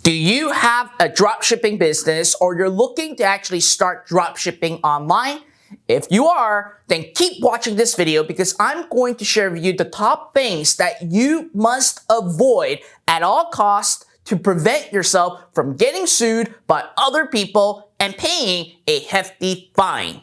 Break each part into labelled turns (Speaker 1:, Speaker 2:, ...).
Speaker 1: Do you have a dropshipping business or you're looking to actually start dropshipping online? If you are, then keep watching this video because I'm going to share with you the top things that you must avoid at all costs to prevent yourself from getting sued by other people and paying a hefty fine.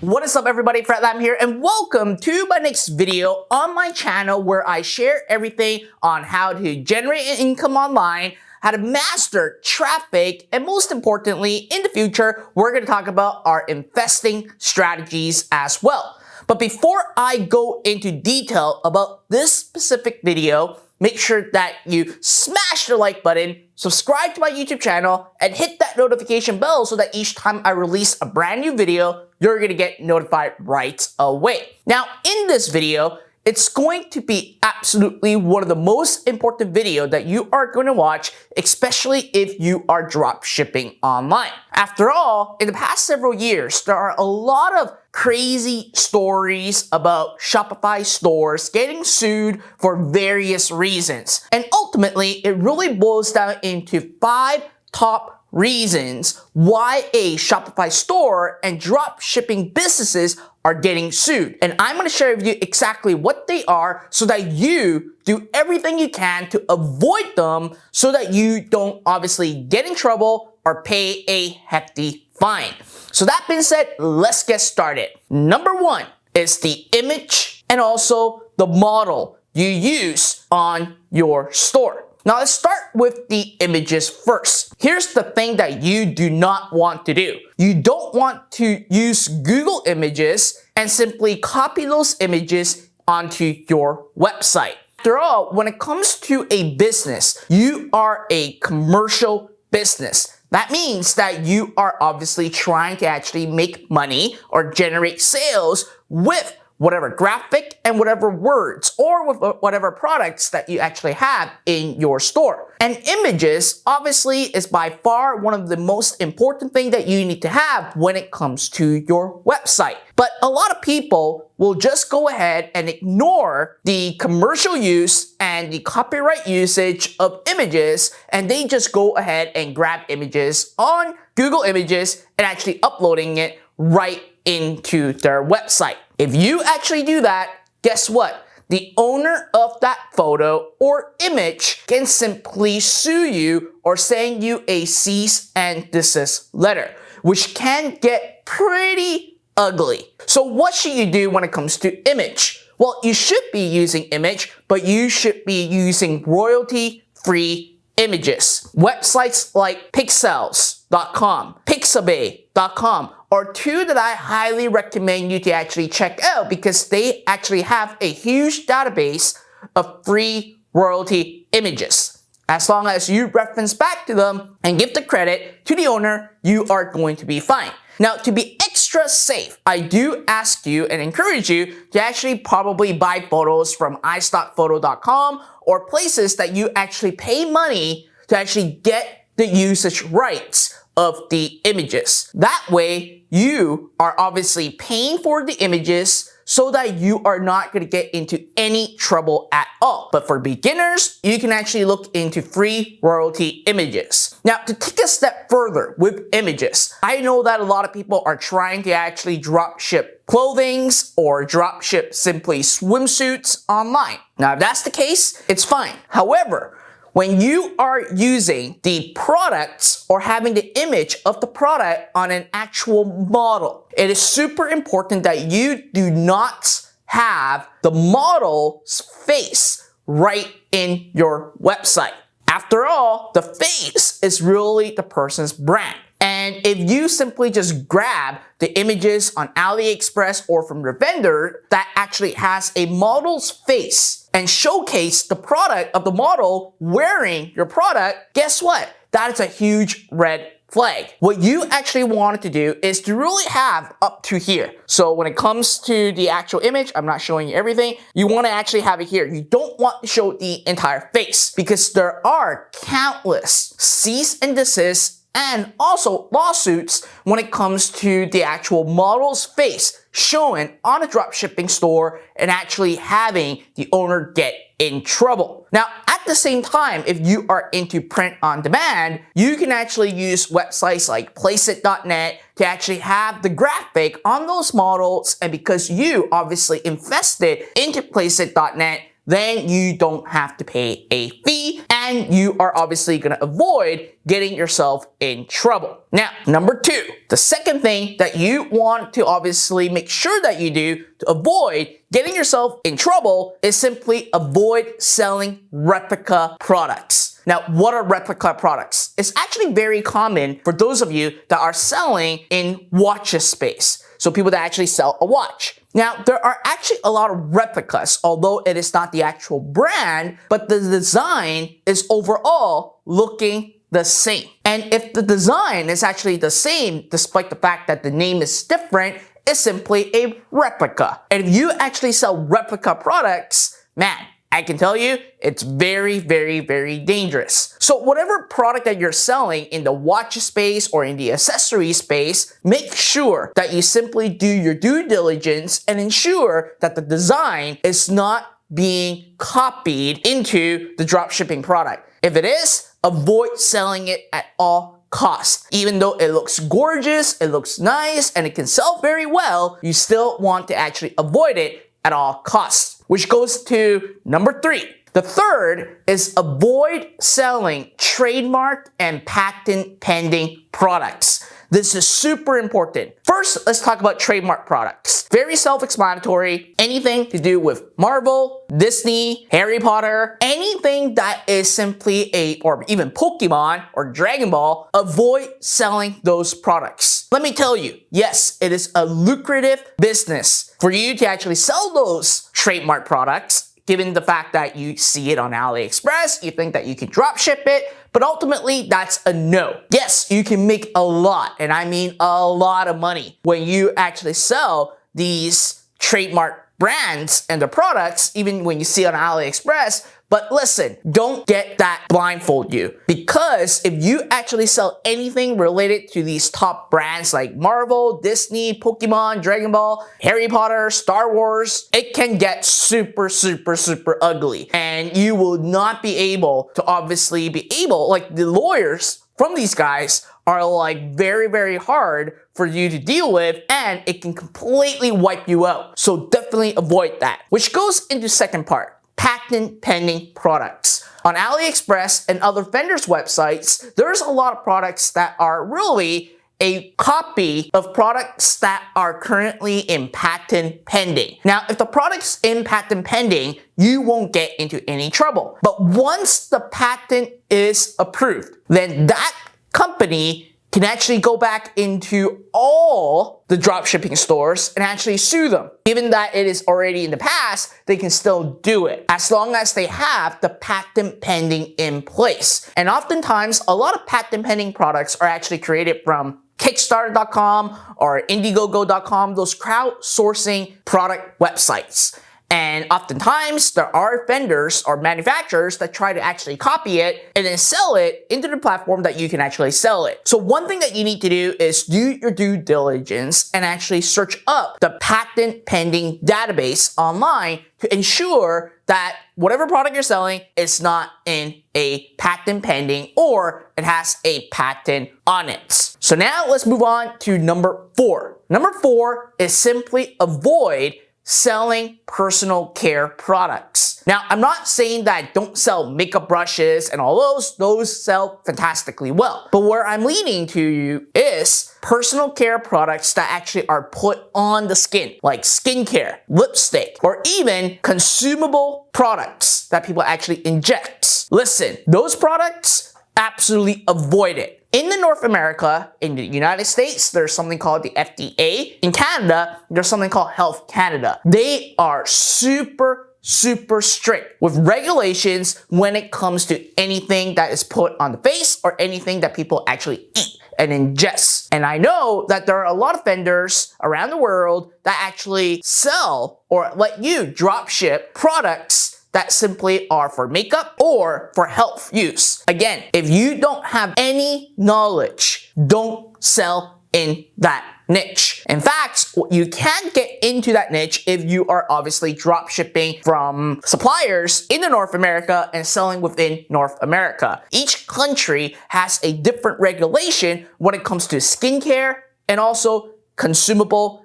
Speaker 1: What is up everybody, Fred Lam here and welcome to my next video on my channel where I share everything on how to generate an income online, how to master traffic, and most importantly, in the future, we're going to talk about our investing strategies as well. But before I go into detail about this specific video, make sure that you smash the like button, subscribe to my YouTube channel, and hit that notification bell so that each time I release a brand new video, you're going to get notified right away. Now, in this video, it's going to be absolutely one of the most important videos that you are going to watch, especially if you are drop shipping online. After all, in the past several years, there are a lot of crazy stories about Shopify stores getting sued for various reasons. And ultimately, it really boils down into 5 top reasons why a Shopify store and drop shipping businesses are getting sued. And I'm going to share with you exactly what they are so that you do everything you can to avoid them so that you don't obviously get in trouble or pay a hefty fine. So that being said, let's get started. Number 1 is the image and also the model you use on your store. Now let's start with the images first. Here's the thing that you do not want to do. You don't want to use Google Images and simply copy those images onto your website. After all, when it comes to a business, you are a commercial business. That means that you are obviously trying to actually make money or generate sales with whatever graphic and whatever words or with whatever products that you actually have in your store. And images obviously is by far one of the most important thing that you need to have when it comes to your website. But a lot of people will just go ahead and ignore the commercial use and the copyright usage of images, and they just go ahead and grab images on Google Images and actually uploading it right into their website. If you actually do that, guess what? The owner of that photo or image can simply sue you or send you a cease and desist letter, which can get pretty ugly. So what should you do when it comes to image? Well, you should be using image, but you should be using royalty-free images. Websites like Pexels.com, Pixabay.com are 2 that I highly recommend you to actually check out because they actually have a huge database of free royalty images. As long as you reference back to them and give the credit to the owner, you are going to be fine. Now, to be extra safe, I do ask you and encourage you to actually probably buy photos from iStockPhoto.com or places that you actually pay money to actually get the usage rights of the images. That way, you are obviously paying for the images so that you are not going to get into any trouble at all. But for beginners, you can actually look into free royalty images. Now, to take a step further with images, I know that a lot of people are trying to actually drop ship clothings or drop ship simply swimsuits online. Now, if that's the case, it's fine. However, when you are using the products or having the image of the product on an actual model, it is super important that you do not have the model's face right in your website. After all, the face is really the person's brand. And if you simply just grab the images on AliExpress or from your vendor that actually has a model's face and showcase the product of the model wearing your product, guess what? That is a huge red flag. What you actually wanted to do is to really have up to here. So when it comes to the actual image, I'm not showing you everything. You want to actually have it here. You don't want to show the entire face because there are countless cease and desist and also lawsuits when it comes to the actual model's face showing on a dropshipping store and actually having the owner get in trouble. Now, at the same time, if you are into print on demand, you can actually use websites like Placeit.net to actually have the graphic on those models, and because you obviously invested into Placeit.net, then you don't have to pay a fee and you are obviously going to avoid getting yourself in trouble. Now, number 2, the second thing that you want to obviously make sure that you do to avoid getting yourself in trouble is simply avoid selling replica products. Now, what are replica products? It's actually very common for those of you that are selling in watches space. So people that actually sell a watch. Now, there are actually a lot of replicas, although it is not the actual brand, but the design is overall looking the same. And if the design is actually the same, despite the fact that the name is different, it's simply a replica. And if you actually sell replica products, man, I can tell you, it's very, very, very dangerous. So whatever product that you're selling in the watch space or in the accessory space, make sure that you simply do your due diligence and ensure that the design is not being copied into the dropshipping product. If it is, avoid selling it at all costs. Even though it looks gorgeous, it looks nice, and it can sell very well, you still want to actually avoid it at all costs. Which goes to number 3. The third is avoid selling trademark and patent pending products. This is super important. First, let's talk about trademark products. Very self-explanatory. Anything to do with Marvel, Disney, Harry Potter, anything that is simply or even Pokemon or Dragon Ball, avoid selling those products. Let me tell you, yes, it is a lucrative business for you to actually sell those trademark products, given the fact that you see it on AliExpress, you think that you can drop ship it, but ultimately that's a no. Yes, you can make a lot, and I mean a lot of money when you actually sell these trademark brands and the products, even when you see it on AliExpress. But listen, don't get that blindfold you, because if you actually sell anything related to these top brands like Marvel, Disney, Pokemon, Dragon Ball, Harry Potter, Star Wars, it can get super, super, super ugly. And you will not be able to obviously like the lawyers from these guys are like very, very hard for you to deal with, and it can completely wipe you out. So definitely avoid that. Which goes into second part. Patent pending products. On AliExpress and other vendors' websites, there's a lot of products that are really a copy of products that are currently in patent pending. Now, if the product's in patent pending, you won't get into any trouble. But once the patent is approved, then that company can actually go back into all the dropshipping stores and actually sue them. Given that it is already in the past, they can still do it as long as they have the patent pending in place. And oftentimes, a lot of patent pending products are actually created from Kickstarter.com or Indiegogo.com, those crowdsourcing product websites. And oftentimes, there are vendors or manufacturers that try to actually copy it and then sell it into the platform that you can actually sell it. So one thing that you need to do is do your due diligence and actually search up the patent pending database online to ensure that whatever product you're selling is not in a patent pending or it has a patent on it. So now let's move on to number 4. Number 4 is simply avoid selling personal care products. Now, I'm not saying that don't sell makeup brushes and all those sell fantastically well. But where I'm leading to you is personal care products that actually are put on the skin, like skincare, lipstick, or even consumable products that people actually inject. Listen, those products, absolutely avoid it. In the North America, in the United States, there's something called the FDA. In Canada, there's something called Health Canada. They are super strict with regulations when it comes to anything that is put on the face or anything that people actually eat. and ingest. And I know that there are a lot of vendors around the world that actually sell or let you drop ship products that simply are for makeup or for health use. Again, if you don't have any knowledge, don't sell in that niche. In fact, you can get into that niche if you are obviously drop shipping from suppliers in North America and selling within North America. Each country has a different regulation when it comes to skincare and also consumable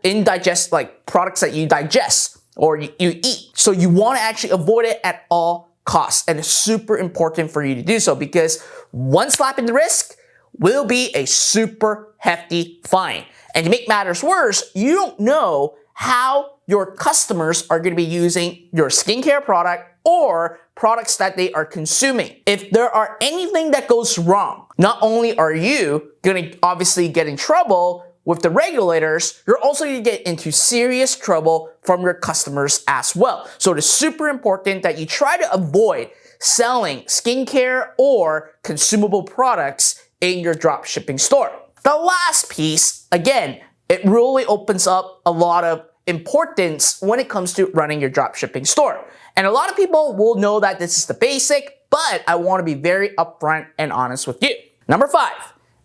Speaker 1: like products that you digest or you eat. So you want to actually avoid it at all costs. And it's super important for you to do so because one slap in the wrist will be a super hefty fine. And to make matters worse, you don't know how your customers are going to be using your skincare product or products that they are consuming. If there are anything that goes wrong, not only are you going to obviously get in trouble with the regulators, you're also going to get into serious trouble from your customers as well. So it is super important that you try to avoid selling skincare or consumable products in your drop shipping store. The last piece, again, it really opens up a lot of importance when it comes to running your drop shipping store. And a lot of people will know that this is the basic, but I want to be very upfront and honest with you. Number 5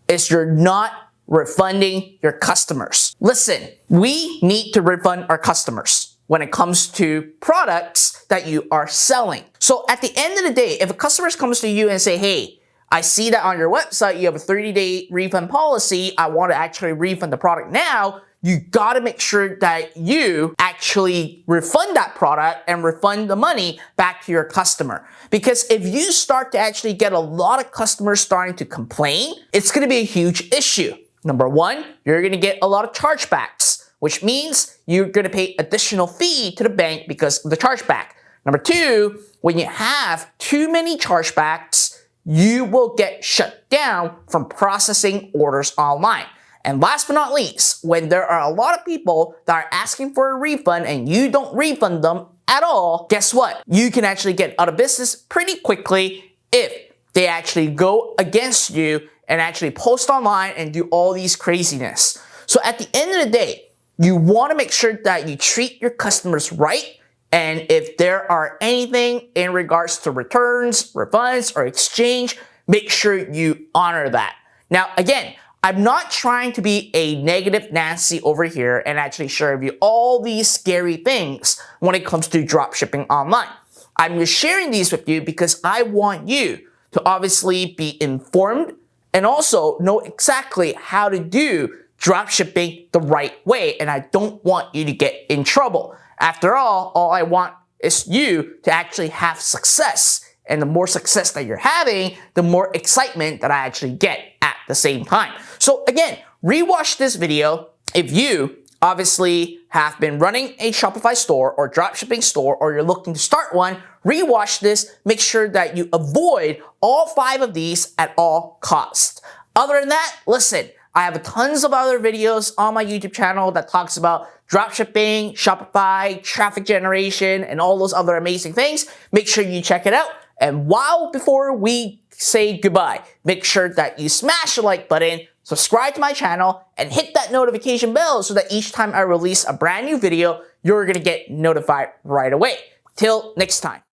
Speaker 1: is you're not refunding your customers. Listen, we need to refund our customers when it comes to products that you are selling. So at the end of the day, if a customer comes to you and say, hey, I see that on your website you have a 30-day refund policy, I want to actually refund the product now, you got to make sure that you actually refund that product and refund the money back to your customer. Because if you start to actually get a lot of customers starting to complain, it's going to be a huge issue. Number 1, you're going to get a lot of chargebacks, which means you're going to pay additional fee to the bank because of the chargeback. Number 2, when you have too many chargebacks, you will get shut down from processing orders online. And last but not least, when there are a lot of people that are asking for a refund and you don't refund them at all, guess what? You can actually get out of business pretty quickly if they actually go against you and actually post online and do all these craziness. So at the end of the day, you want to make sure that you treat your customers right. And if there are anything in regards to returns, refunds, or exchange, make sure you honor that. Now, again, I'm not trying to be a negative Nancy over here and actually share with you all these scary things when it comes to drop shipping online. I'm just sharing these with you because I want you to obviously be informed and also know exactly how to do drop shipping the right way. And I don't want you to get in trouble. After all I want is you to actually have success. And the more success that you're having, the more excitement that I actually get at the same time. So again, rewatch this video if you obviously have been running a Shopify store or dropshipping store or you're looking to start one. Rewatch this, make sure that you avoid all 5 of these at all costs. Other than that, listen, I have tons of other videos on my YouTube channel that talks about dropshipping, Shopify, traffic generation, and all those other amazing things. Make sure you check it out. And before we say goodbye, make sure that you smash the like button, subscribe to my channel, and hit that notification bell so that each time I release a brand new video, you're going to get notified right away. Till next time.